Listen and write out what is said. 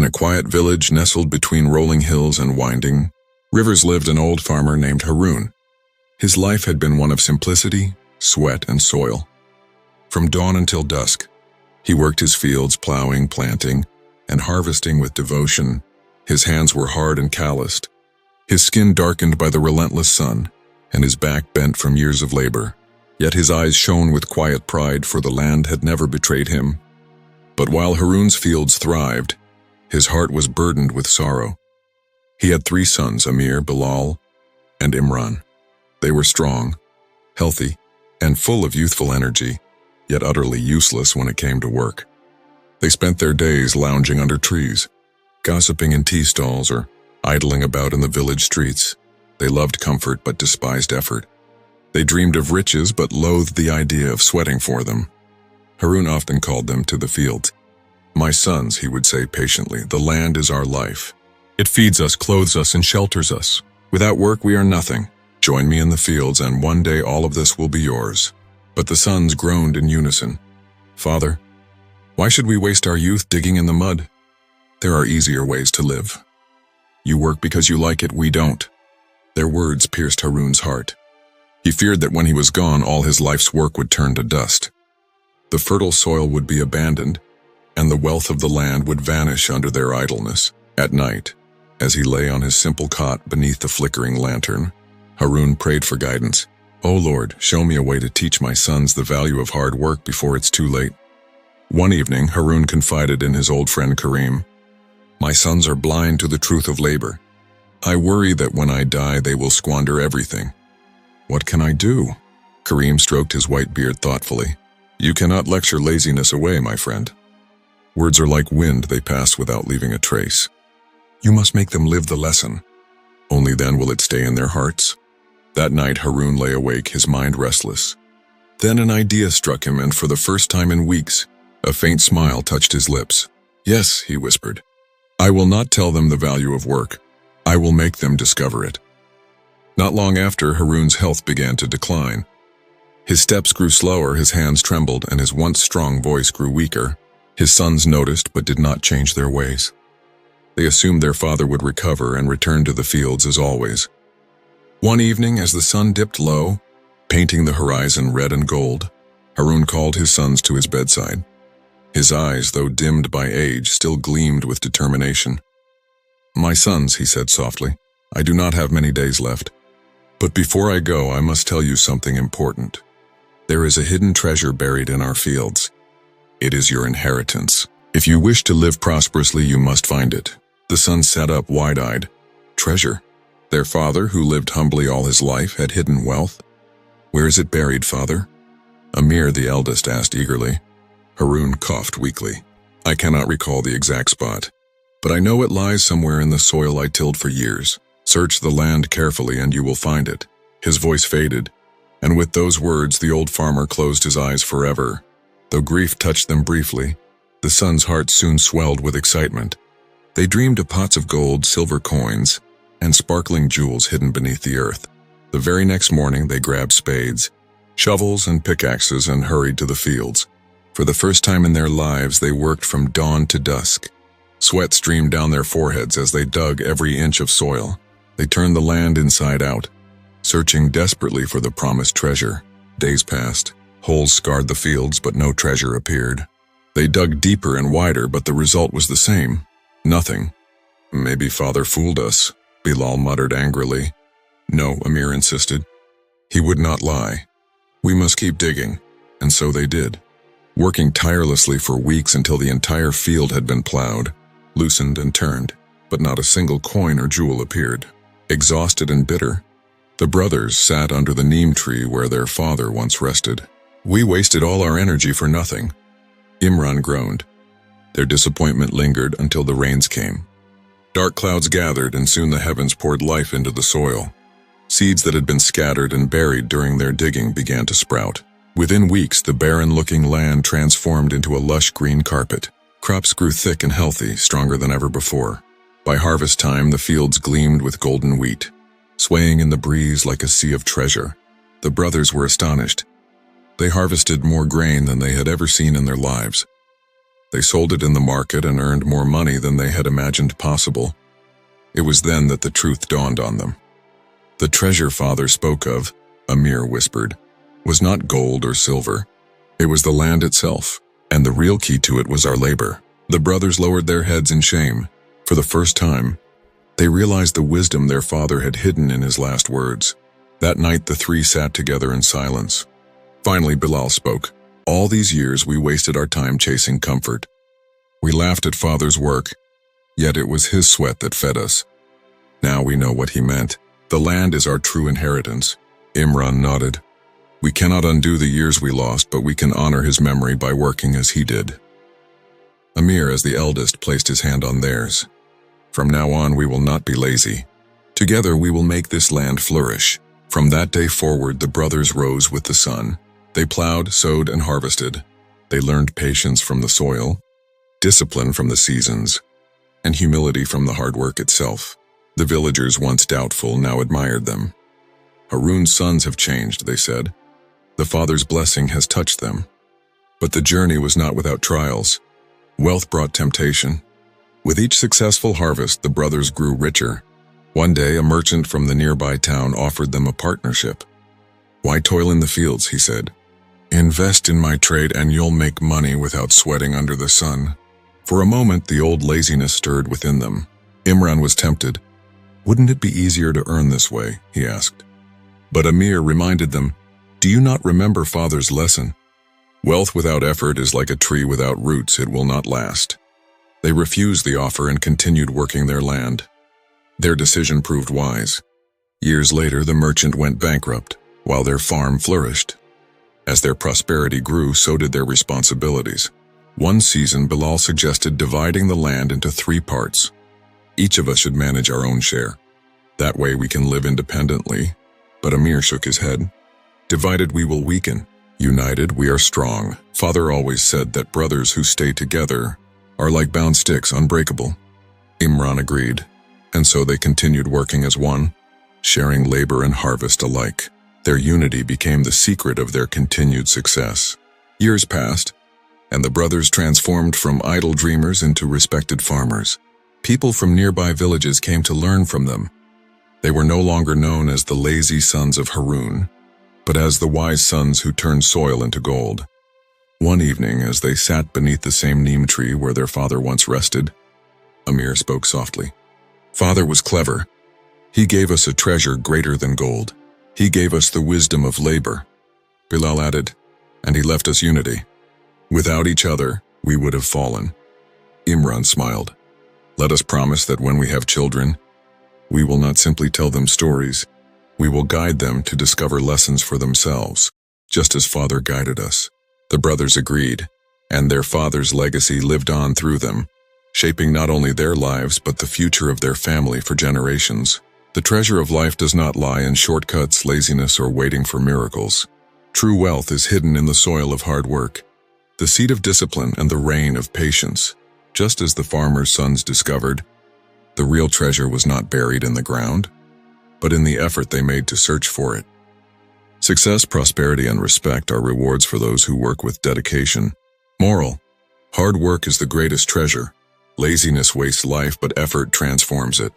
a quiet village nestled between rolling hills and winding rivers lived an old farmer named Harun. His life had been one of simplicity, sweat, and soil. From dawn until dusk, he worked his fields plowing, planting, and harvesting with devotion. His hands were hard and calloused, his skin darkened by the relentless sun, and his back bent from years of labor. Yet his eyes shone with quiet pride, for the land had never betrayed him. But while Harun's fields thrived, his heart was burdened with sorrow. He had 3 sons, Amir, Bilal, and Imran. They were strong, healthy, and full of youthful energy, yet utterly useless when it came to work. They spent their days lounging under trees, gossiping in tea stalls, or idling about in the village streets. They loved comfort but despised effort. They dreamed of riches but loathed the idea of sweating for them. Harun often called them to the fields. "My sons," he would say patiently, "the land is our life. It feeds us, clothes us, and shelters us. Without work, we are nothing. Join me in the fields, and one day all of this will be yours." But the sons groaned in unison. "Father, why should we waste our youth digging in the mud? There are easier ways to live. You work because you like it, we don't." Their words pierced Harun's heart. He feared that when he was gone, all his life's work would turn to dust. The fertile soil would be abandoned, and the wealth of the land would vanish under their idleness. At night, as he lay on his simple cot beneath the flickering lantern, Harun prayed for guidance. "O Lord, show me a way to teach my sons the value of hard work before it's too late." One evening, Harun confided in his old friend Karim, "My sons are blind to the truth of labor. I worry that when I die, they will squander everything. What can I do?" Karim stroked his white beard thoughtfully. "You cannot lecture laziness away, my friend. Words are like wind, they pass without leaving a trace. You must make them live the lesson. Only then will it stay in their hearts." That night, Harun lay awake, his mind restless. Then an idea struck him, and for the first time in weeks, a faint smile touched his lips. "Yes," he whispered, "I will not tell them the value of work. I will make them discover it." Not long after, Harun's health began to decline. His steps grew slower, his hands trembled, and his once strong voice grew weaker. His sons noticed but did not change their ways. They assumed their father would recover and return to the fields as always. One evening, as the sun dipped low, painting the horizon red and gold, Harun called his sons to his bedside. His eyes, though dimmed by age, still gleamed with determination. "My sons," he said softly, "I do not have many days left. But before I go, I must tell you something important. There is a hidden treasure buried in our fields. It is your inheritance. If you wish to live prosperously, you must find it." The sons sat up wide-eyed. Treasure? Their father, who lived humbly all his life, had hidden wealth? "Where is it buried, father?" Amir, the eldest, asked eagerly. Harun coughed weakly. "I cannot recall the exact spot, but I know it lies somewhere in the soil I tilled for years. Search the land carefully and you will find it." His voice faded, and with those words the old farmer closed his eyes forever. Though grief touched them briefly, the sons' hearts soon swelled with excitement. They dreamed of pots of gold, silver coins, and sparkling jewels hidden beneath the earth. The very next morning they grabbed spades, shovels, and pickaxes and hurried to the fields. For the first time in their lives, they worked from dawn to dusk. Sweat streamed down their foreheads as they dug every inch of soil. They turned the land inside out, searching desperately for the promised treasure. Days passed. Holes scarred the fields, but no treasure appeared. They dug deeper and wider, but the result was the same. Nothing. "Maybe father fooled us," Bilal muttered angrily. "No," Amir insisted. He would not lie. "We must keep digging." And so they did, working tirelessly for weeks until the entire field had been plowed, loosened, and turned, but not a single coin or jewel appeared. Exhausted and bitter, the brothers sat under the neem tree where their father once rested. "We wasted all our energy for nothing," Imran groaned. Their disappointment lingered until the rains came. Dark clouds gathered, and soon the heavens poured life into the soil. Seeds that had been scattered and buried during their digging began to sprout. Within weeks, the barren-looking land transformed into a lush green carpet. Crops grew thick and healthy, stronger than ever before. By harvest time, the fields gleamed with golden wheat, swaying in the breeze like a sea of treasure. The brothers were astonished. They harvested more grain than they had ever seen in their lives. They sold it in the market and earned more money than they had imagined possible. It was then that the truth dawned on them. The treasure father spoke of, Amir whispered, was not gold or silver. It was the land itself, and the real key to it was our labor. The brothers lowered their heads in shame. For the first time, they realized the wisdom their father had hidden in his last words. That night the three sat together in silence. Finally Bilal spoke. All these years we wasted our time chasing comfort. We laughed at father's work, yet it was his sweat that fed us. Now we know what he meant. The land is our true inheritance. Imran nodded. We cannot undo the years we lost, but we can honor his memory by working as he did. Amir, as the eldest, placed his hand on theirs. From now on we will not be lazy. Together we will make this land flourish. From that day forward the brothers rose with the sun. They plowed, sowed, and harvested. They learned patience from the soil, discipline from the seasons, and humility from the hard work itself. The villagers, once doubtful, now admired them. Harun's sons have changed, they said. The father's blessing has touched them. But the journey was not without trials. Wealth brought temptation. With each successful harvest, the brothers grew richer. One day, a merchant from the nearby town offered them a partnership. Why toil in the fields, he said. Invest in my trade and you'll make money without sweating under the sun. For a moment, the old laziness stirred within them. Imran was tempted. Wouldn't it be easier to earn this way, he asked. But Amir reminded them, do you not remember father's lesson? Wealth without effort is like a tree without roots, it will not last. They refused the offer and continued working their land. Their decision proved wise. Years later, the merchant went bankrupt, while their farm flourished. As their prosperity grew, so did their responsibilities. One season, Bilal suggested dividing the land into 3 parts. Each of us should manage our own share. That way we can live independently. But Amir shook his head. Divided we will weaken. United we are strong. Father always said that brothers who stay together are like bound sticks, unbreakable. Imran agreed, and so they continued working as one, sharing labor and harvest alike. Their unity became the secret of their continued success. Years passed, and the brothers transformed from idle dreamers into respected farmers. People from nearby villages came to learn from them. They were no longer known as the lazy sons of Harun, but as the wise sons who turned soil into gold. One evening, as they sat beneath the same neem tree where their father once rested, Amir spoke softly. Father was clever. He gave us a treasure greater than gold. He gave us the wisdom of labor. Bilal added, and he left us unity. Without each other, we would have fallen. Imran smiled. Let us promise that when we have children, we will not simply tell them stories. We will guide them to discover lessons for themselves, just as father guided us. The brothers agreed, and their father's legacy lived on through them, shaping not only their lives but the future of their family for generations. The treasure of life does not lie in shortcuts, laziness, or waiting for miracles. True wealth is hidden in the soil of hard work, the seed of discipline and the rain of patience. Just as the farmer's sons discovered, the real treasure was not buried in the ground, but in the effort they made to search for it. Success, prosperity, and respect are rewards for those who work with dedication. Moral: hard work is the greatest treasure. Laziness wastes life, but effort transforms it.